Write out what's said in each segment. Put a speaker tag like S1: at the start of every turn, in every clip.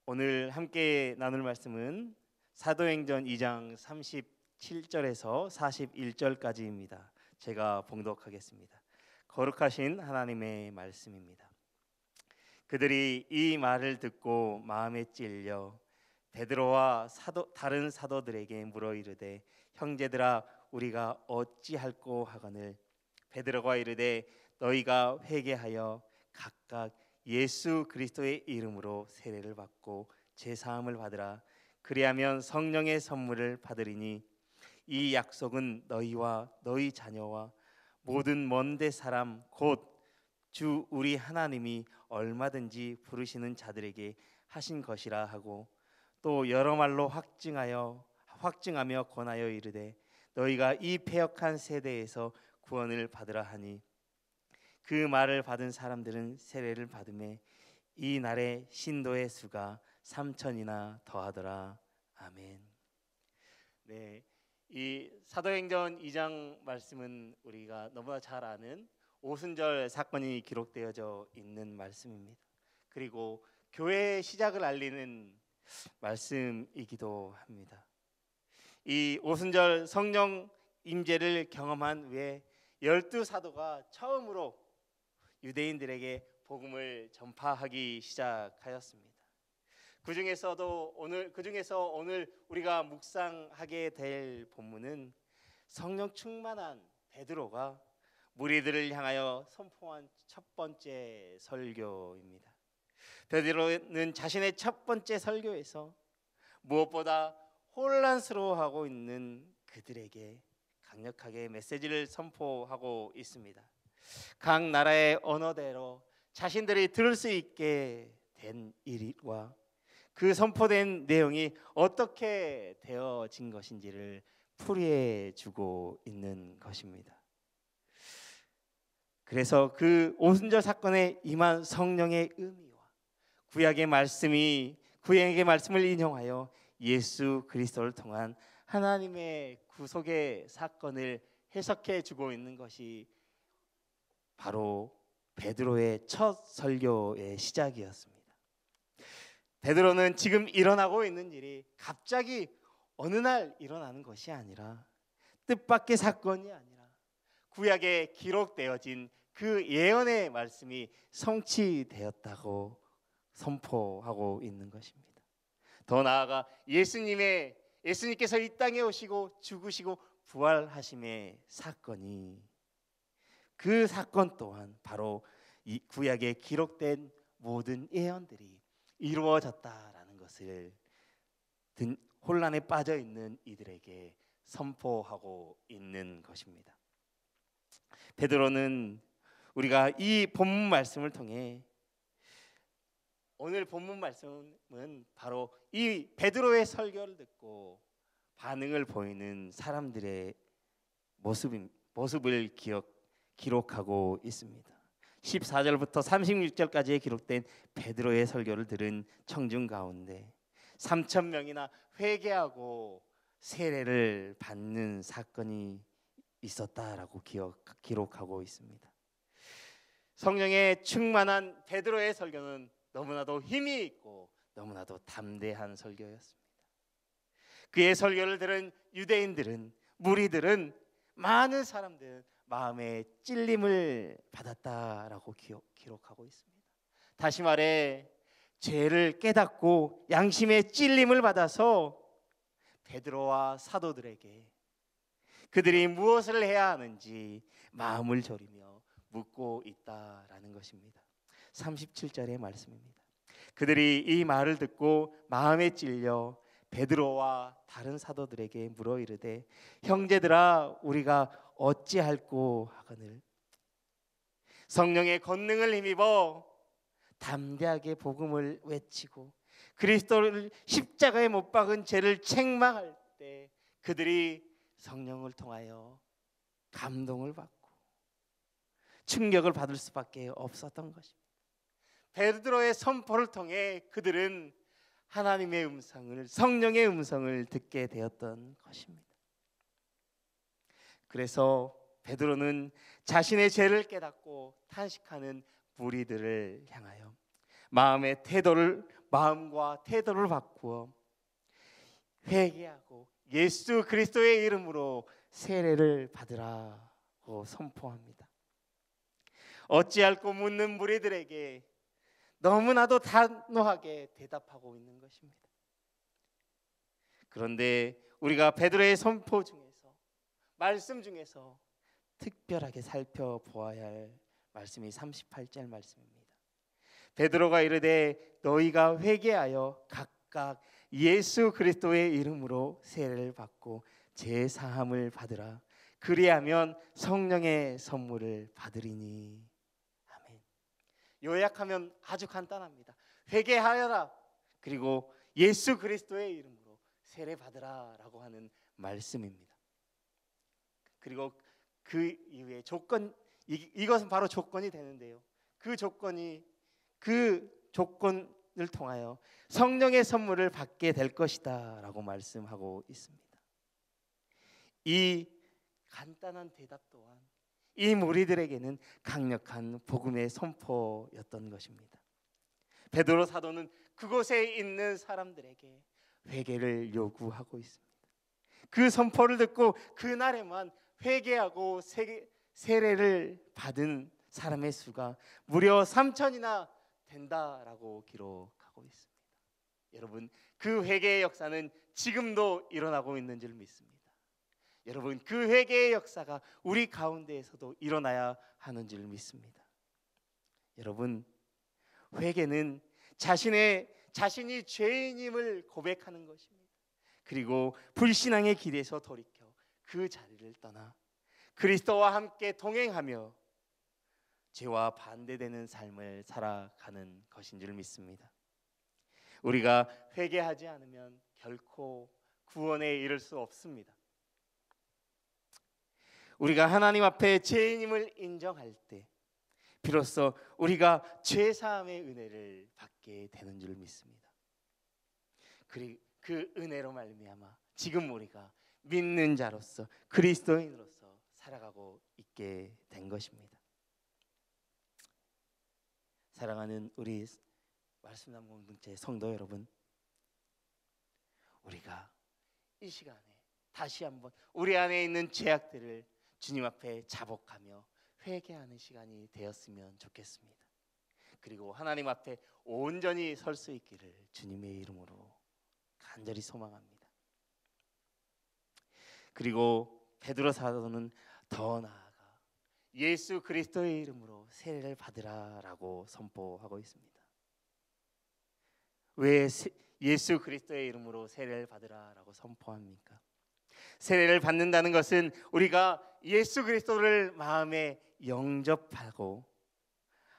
S1: 오늘 함께 나눌 말씀은 사도행전 2장 37절에서 41절까지입니다. 제가 봉독하겠습니다. 거룩하신 하나님의 말씀입니다. 그들이 이 말을 듣고 마음에 찔려 베드로와 다른 사도들에게 물어 이르되 형제들아 우리가 어찌할꼬 하거늘 베드로가 이르되 너희가 회개하여 각각 예수 그리스도의 이름으로 세례를 받고 제사함을 받으라. 그리하면 성령의 선물을 받으리니 이 약속은 너희와 너희 자녀와 모든 먼데 사람 곧 주 우리 하나님이 얼마든지 부르시는 자들에게 하신 것이라 하고 또 여러 말로 확증하며 권하여 이르되 너희가 이 패역한 세대에서 구원을 받으라 하니 그 말을 받은 사람들은 세례를 받음에 이 날에 신도의 수가 3,000이나 더하더라. 아멘. 네, 이 사도행전 2장 말씀은 우리가 너무나 잘 아는 오순절 사건이 기록되어져 있는 말씀입니다. 그리고 교회의 시작을 알리는 말씀이기도 합니다. 이 오순절 성령 임재를 경험한 후에 12사도가 처음으로 유대인들에게 복음을 전파하기 시작하였습니다. 그중에서 오늘 우리가 묵상하게 될 본문은 성령 충만한 베드로가 무리들을 향하여 선포한 첫 번째 설교입니다. 베드로는 자신의 첫 번째 설교에서 무엇보다 혼란스러워하고 있는 그들에게 강력하게 메시지를 선포하고 있습니다. 각 나라의 언어대로 자신들이 들을 수 있게 된 일과 그 선포된 내용이 어떻게 되어진 것인지를 풀이해 주고 있는 것입니다. 그래서 그 오순절 사건에 임한 성령의 의미와 구약의 말씀을 인용하여 예수 그리스도를 통한 하나님의 구속의 사건을 해석해 주고 있는 것이 바로 베드로의 첫 설교의 시작이었습니다. 베드로는 지금 일어나고 있는 일이 갑자기 어느 날 일어나는 것이 아니라 뜻밖의 사건이 아니라 구약에 기록되어진 그 예언의 말씀이 성취되었다고 선포하고 있는 것입니다. 더 나아가 예수님께서 이 땅에 오시고 죽으시고 부활하심의 사건이 그 사건 또한 바로 이 구약에 기록된 모든 예언들이 이루어졌다라는 것을 혼란에 빠져 있는 이들에게 선포하고 있는 것입니다. 베드로는 우리가 이 본문 말씀을 통해 오늘 본문 말씀은 바로 이 베드로의 설교를 듣고 반응을 보이는 사람들의 모습을 기록하고 있습니다. 14절부터 36절까지에 기록된 베드로의 설교를 들은 청중 가운데 3,000명이나 회개하고 세례를 받는 사건이 있었다라고 기록하고 있습니다. 성령의 충만한 베드로의 설교는 너무나도 힘이 있고 너무나도 담대한 설교였습니다. 그의 설교를 들은 유대인들은 무리들은 많은 사람들은 마음의 찔림을 받았다라고 기록하고 있습니다. 다시 말해 죄를 깨닫고 양심의 찔림을 받아서 베드로와 사도들에게 그들이 무엇을 해야 하는지 마음을 졸이며 묻고 있다라는 것입니다. 37절의 말씀입니다. 그들이 이 말을 듣고 마음에 찔려 베드로와 다른 사도들에게 물어 이르되 형제들아 우리가 어찌할꼬 하거늘 성령의 권능을 힘입어 담대하게 복음을 외치고 그리스도를 십자가에 못 박은 죄를 책망할 때 그들이 성령을 통하여 감동을 받고 충격을 받을 수밖에 없었던 것입니다. 베드로의 선포를 통해 그들은 하나님의 음성을, 성령의 음성을 듣게 되었던 것입니다. 그래서 베드로는 자신의 죄를 깨닫고 탄식하는 무리들을 향하여 마음과 태도를 바꾸어 회개하고 예수 그리스도의 이름으로 세례를 받으라고 선포합니다. 어찌할꼬 묻는 무리들에게 너무나도 단호하게 대답하고 있는 것입니다. 그런데 우리가 베드로의 선포 중에서, 말씀 중에서 특별하게 살펴보아야 할 말씀이 38절 말씀입니다. 베드로가 이르되 너희가 회개하여 각각 예수 그리스도의 이름으로 세례를 받고 제 사함을 받으라. 그리하면 성령의 선물을 받으리니. 아멘. 요약하면 아주 간단합니다. 회개하여라. 그리고 예수 그리스도의 이름으로 세례 받으라라고 하는 말씀입니다. 그리고 그 이후에 조건, 이것은 바로 조건이 되는데요. 그 조건을 통하여 성령의 선물을 받게 될 것이다 라고 말씀하고 있습니다. 이 간단한 대답 또한 이 무리들에게는 강력한 복음의 선포였던 것입니다. 베드로 사도는 그곳에 있는 사람들에게 회개를 요구하고 있습니다. 그 선포를 듣고 그날에만 회개하고 세례를 받은 사람의 수가 무려 3,000이나 된다라고 기록하고 있습니다. 여러분, 그 회개의 역사는 지금도 일어나고 있는 줄 믿습니다. 여러분, 그 회개의 역사가 우리 가운데에서도 일어나야 하는 줄 믿습니다. 여러분, 회개는 자신이 죄인임을 고백하는 것입니다. 그리고 불신앙의 길에서 돌이켜 그 자리를 떠나 그리스도와 함께 동행하며 죄와 반대되는 삶을 살아가는 것인 줄 믿습니다. 우리가 회개하지 않으면 결코 구원에 이를 수 없습니다. 우리가 하나님 앞에 죄인임을 인정할 때 비로소 우리가 죄 사함의 은혜를 받게 되는 줄 믿습니다. 그리고 그 은혜로 말미암아 지금 우리가 믿는 자로서 그리스도인으로서 살아가고 있게 된 것입니다. 사랑하는 우리 말씀나무 공동체 성도 여러분, 우리가 이 시간에 다시 한번 우리 안에 있는 죄악들을 주님 앞에 자복하며 회개하는 시간이 되었으면 좋겠습니다. 그리고 하나님 앞에 온전히 설 수 있기를 주님의 이름으로 간절히 소망합니다. 그리고 베드로 사도는 더 나아가 예수 그리스도의 이름으로 세례를 받으라라고 선포하고 있습니다. 왜 예수 그리스도의 이름으로 세례를 받으라라고 선포합니까? 세례를 받는다는 것은 우리가 예수 그리스도를 마음에 영접하고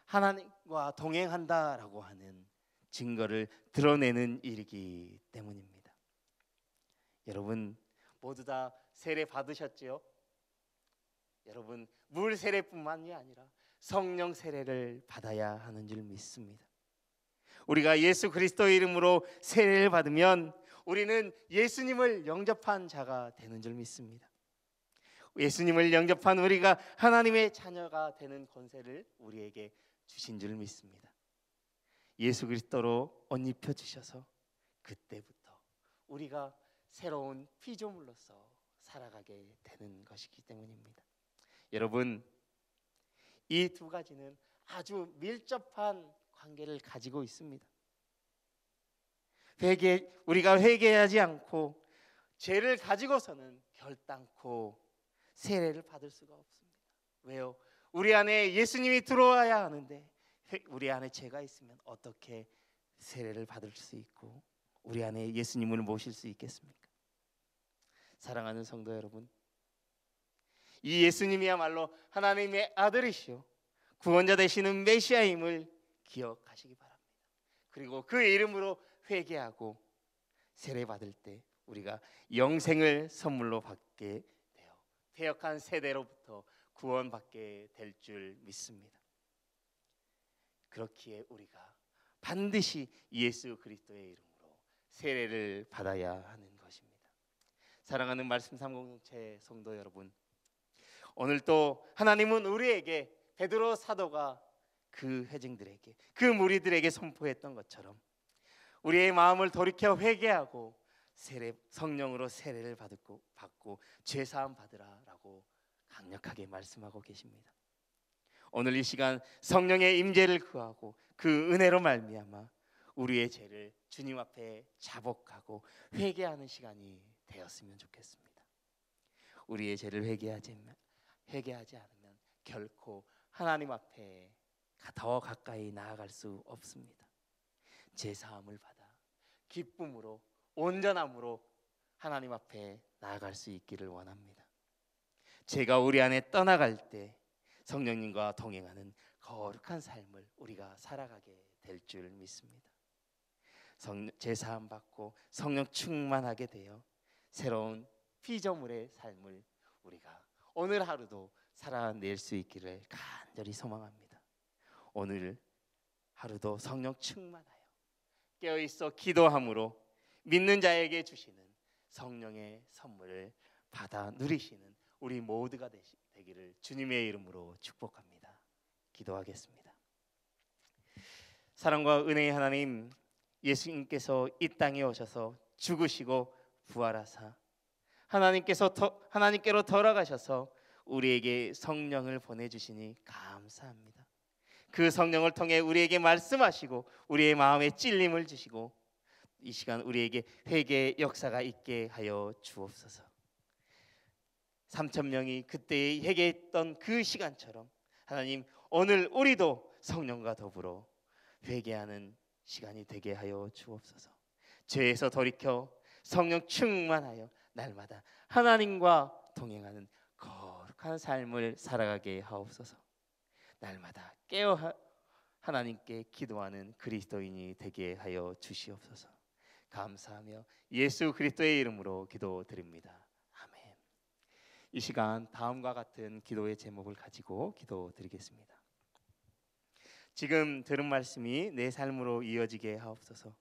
S1: 하나님과 동행한다라고 하는 증거를 드러내는 일이기 때문입니다. 여러분 모두 다 세례 받으셨지요? 여러분 물 세례뿐만이 아니라 성령 세례를 받아야 하는 줄 믿습니다. 우리가 예수 그리스도의 이름으로 세례를 받으면 우리는 예수님을 영접한 자가 되는 줄 믿습니다. 예수님을 영접한 우리가 하나님의 자녀가 되는 권세를 우리에게 주신 줄 믿습니다. 예수 그리스도로 옷 입혀 주셔서 그때부터 우리가 새로운 피조물로서 살아가게 되는 것이기 때문입니다. 여러분, 이 두 가지는 아주 밀접한 관계를 가지고 있습니다. 우리가 회개하지 않고 죄를 가지고서는 결단코 세례를 받을 수가 없습니다. 왜요? 우리 안에 예수님이 들어와야 하는데 우리 안에 죄가 있으면 어떻게 세례를 받을 수 있고 우리 안에 예수님을 모실 수 있겠습니까? 사랑하는 성도 여러분, 이 예수님이야말로 하나님의 아들이시오 구원자 되시는 메시아임을 기억하시기 바랍니다. 그리고 그 이름으로 회개하고 세례 받을 때 우리가 영생을 선물로 받게 되어 패역한 세대로부터 구원받게 될 줄 믿습니다. 그렇기에 우리가 반드시 예수 그리스도의 이름으로 세례를 받아야 하는 것입니다. 사랑하는 말씀 삼공동체 성도 여러분, 오늘 또 하나님은 우리에게 베드로 사도가 그 회중들에게 그 무리들에게 선포했던 것처럼 우리의 마음을 돌이켜 회개하고 성령으로 세례를 받고 죄사함 받으라라고 강력하게 말씀하고 계십니다. 오늘 이 시간 성령의 임재를 구하고 그 은혜로 말미암아 우리의 죄를 주님 앞에 자복하고 회개하는 시간이 되었으면 좋겠습니다. 우리의 죄를 회개하지 않으면 결코 하나님 앞에 더 가까이 나아갈 수 없습니다. 제사함을 받아 기쁨으로 온전함으로 하나님 앞에 나아갈 수 있기를 원합니다. 죄가 우리 안에 떠나갈 때 성령님과 동행하는 거룩한 삶을 우리가 살아가게 될 줄 믿습니다. 제사함 받고 성령 충만하게 되어 새로운 피조물의 삶을 우리가 오늘 하루도 살아낼 수 있기를 간절히 소망합니다. 오늘 하루도 성령 충만하여 깨어있어 기도함으로 믿는 자에게 주시는 성령의 선물을 받아 누리시는 우리 모두가 되기를 주님의 이름으로 축복합니다. 기도하겠습니다. 사랑과 은혜의 하나님, 예수님께서 이 땅에 오셔서 죽으시고 부활하사 하나님께로 돌아가셔서 우리에게 성령을 보내주시니 감사합니다. 그 성령을 통해 우리에게 말씀하시고 우리의 마음에 찔림을 주시고 이 시간 우리에게 회개의 역사가 있게 하여 주옵소서. 3,000명이 그때 회개했던 그 시간처럼 하나님, 오늘 우리도 성령과 더불어 회개하는 시간이 되게 하여 주옵소서. 죄에서 돌이켜 성령 충만하여 날마다 하나님과 동행하는 거룩한 삶을 살아가게 하옵소서. 날마다 깨어 하나님께 기도하는 그리스도인이 되게 하여 주시옵소서. 감사하며 예수 그리스도의 이름으로 기도드립니다. 아멘. 이 시간 다음과 같은 기도의 제목을 가지고 기도드리겠습니다. 지금 들은 말씀이 내 삶으로 이어지게 하옵소서.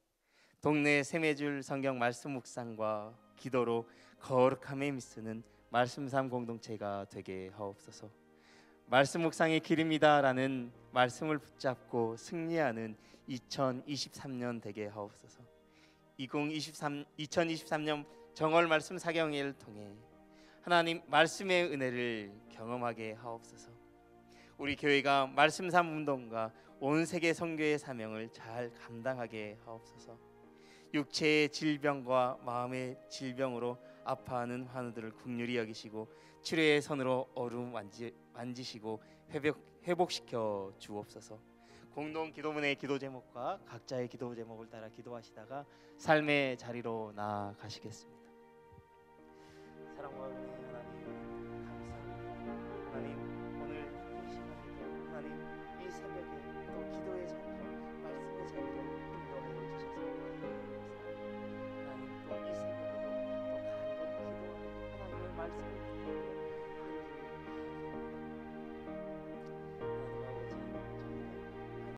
S1: 동네 세매줄 성경 말씀 묵상과 기도로 거룩함에 미쓰는 말씀 삶 공동체가 되게 하옵소서. 말씀 묵상의 길입니다라는 말씀을 붙잡고 승리하는 2023년 되게 하옵소서. 2023년 정월 말씀 사경회를 통해 하나님 말씀의 은혜를 경험하게 하옵소서. 우리 교회가 말씀 삶 운동과 온 세계 선교의 사명을 잘 감당하게 하옵소서. 육체의 질병과 마음의 질병으로 아파하는 환우들을 긍휼히 여기시고 치료의 손으로 얼음 만지시고 회복시켜 주옵소서. 공동 기도문의 기도 제목과 각자의 기도 제목을 따라 기도하시다가 삶의 자리로 나아가시겠습니다.